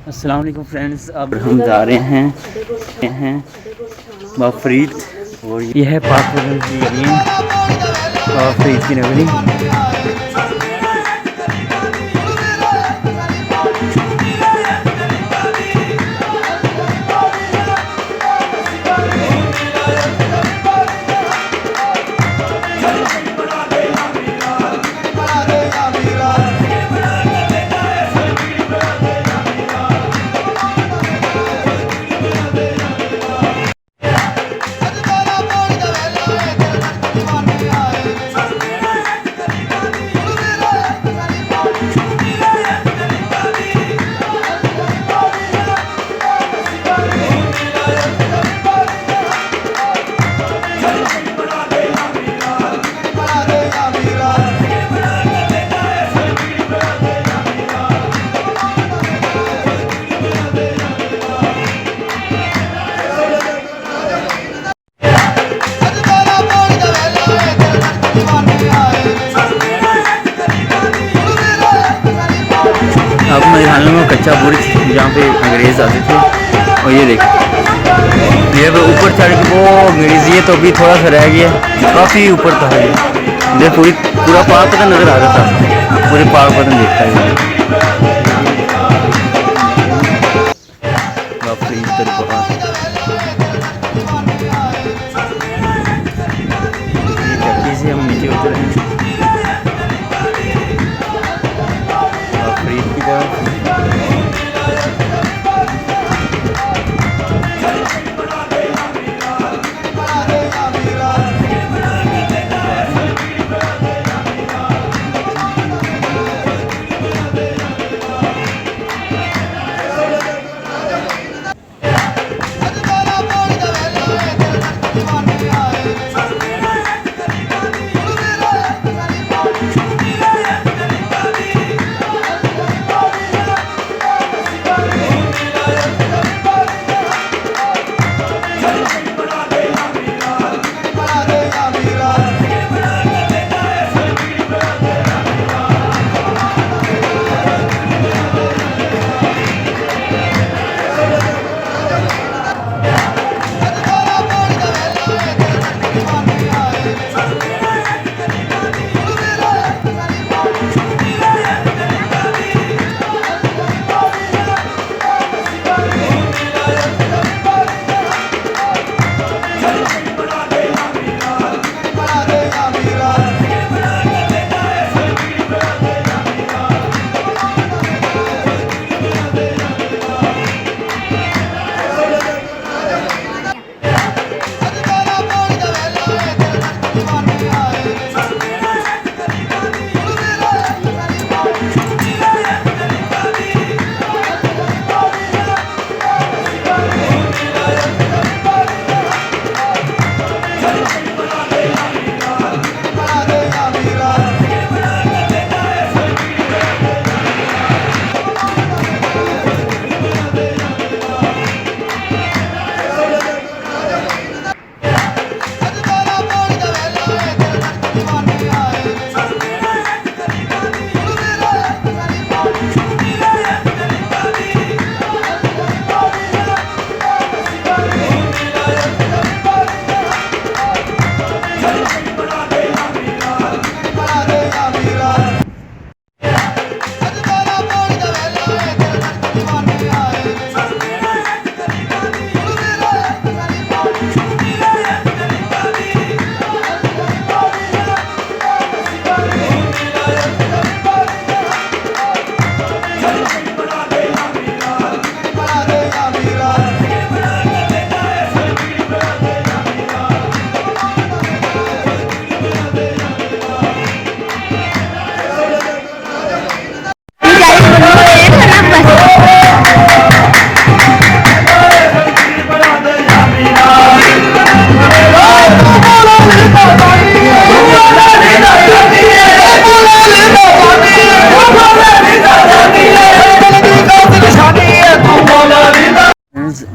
अस्सलाम वालेकुम फ्रेंड्स, अब हम जा रहे हैं बाबा फरीद और ये है पाक की जमीन बाबा फरीद की नगरी। अब मेरे ख्याल में कच्चा बुर्ज जहाँ पे अंग्रेज़ आते थे, और ये देखो ये ऊपर चढ़ के वो अंग्रेज़, ये तो अभी थोड़ा सा रह गया, काफ़ी ऊपर था ये पूरा पार्क पता नज़र आ रहा था, पूरे पार्क पता देखता है। से हम नीचे उतरे हैं फरीद की तरफ।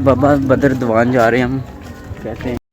बाबा बदर दीवान जा रहे हैं हम, कहते हैं